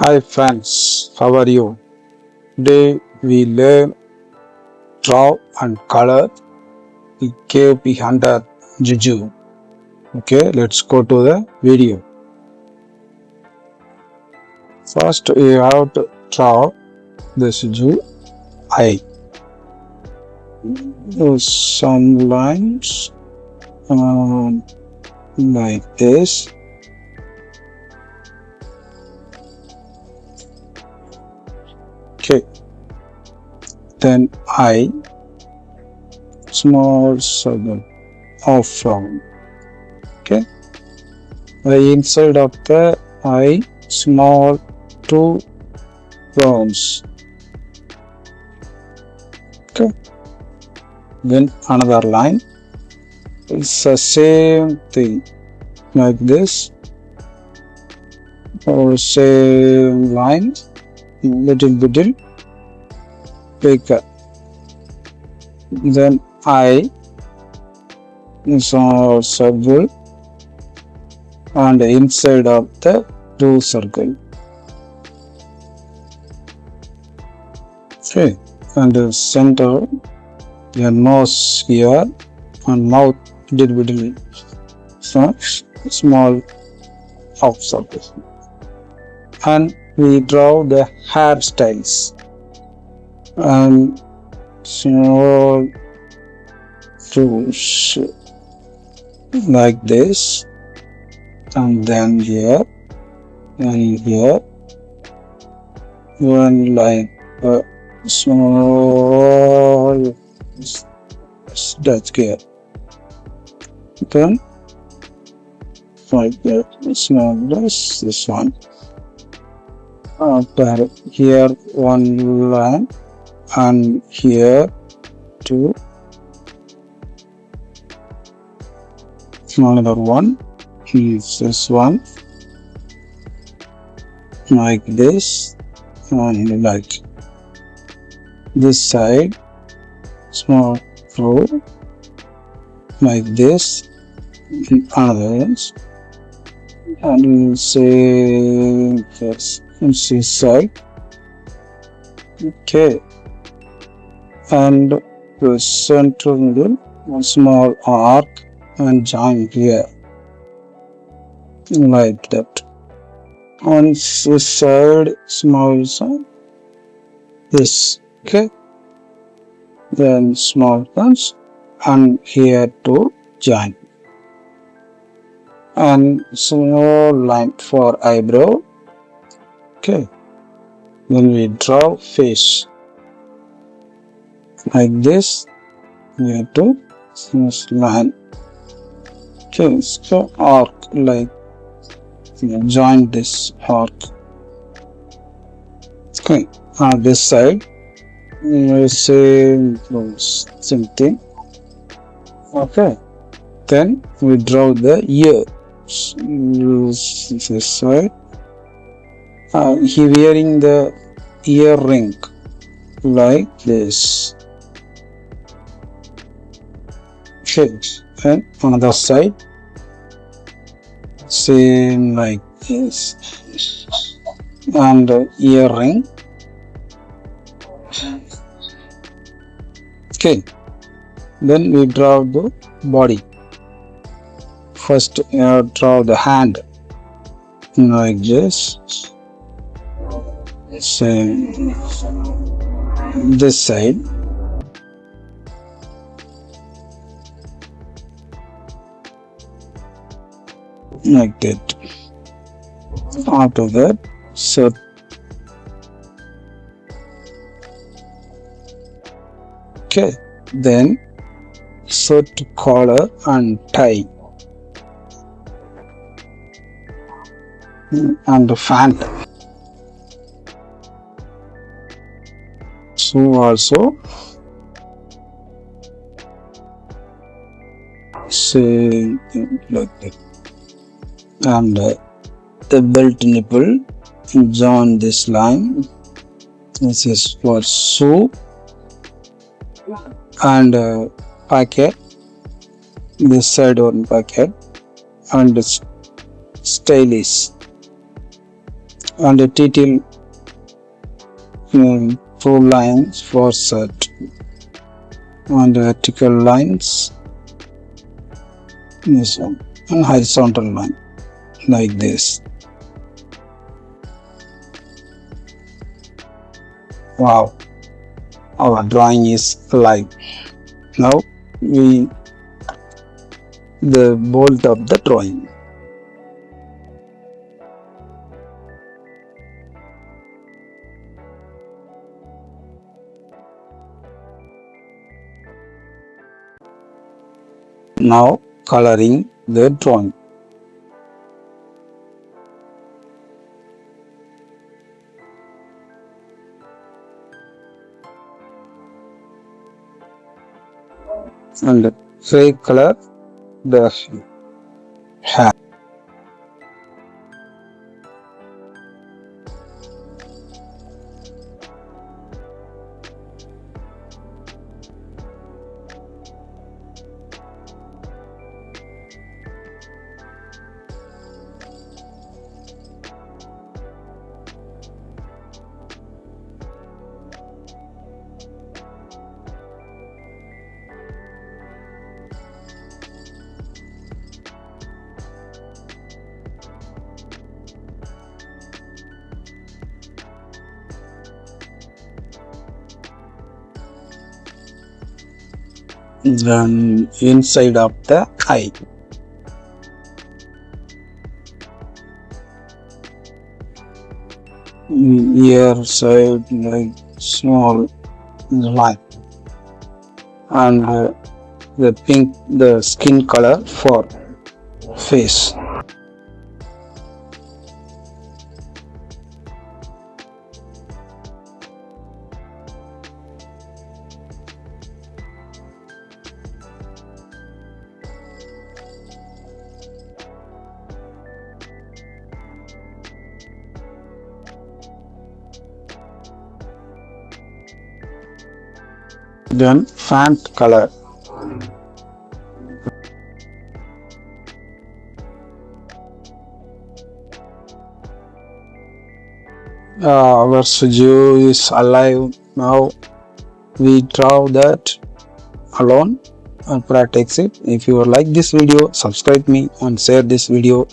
Hi friends, how are you? Today we learn draw and color the cave behind the Jiju. Okay, let's go to the video. First we have to draw the Jiju eye. Use some lines like this. Okay, then eye, small circle of round. Okay, the inside of the eye, small two rounds. Okay, then another line. It's the same thing like this, or same line, little bigger. Then I is a circle and inside of the two circle. Okay, and the center, your nose here and mouth little small half circle. And we draw the hairstyles and small tools like this, and then here and here one line small that's here, then like that small this one. After here one line and here two, another one is this one like this, and like this side small row like this, another ones, and you say this side. Okay, and the central middle one small arc and join here like that. On this side small side this. Okay, then small ones and here to join, and small line for eyebrow. Okay, then we draw face like this here to line. Okay, so arc like join this arc. Okay, on this side same thing. Okay, then we draw the ears. Use this side. He wearing the earring like this. Okay, and another side same like this, and earring. Okay, then we draw the body. First draw the hand like this, same this side. Like that. After that, so okay, then shirt collar and tie and the pant. So also same like that, and the belt nipple join this line. This is for shoe and packet, this side one packet, and stylish and a title, two lines for set, and vertical lines, this one, and horizontal line like this. Wow, our drawing is live. Now we the bolt of the drawing. Now coloring the drawing. And gray color the hair. Then inside of the eye. Ear side like small line, and the pink, the skin color for face. Then font color. Our Suju is alive now. We draw that alone and practice it. If you like this video, subscribe me and share this video.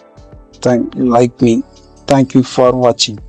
Like me. Thank you for watching.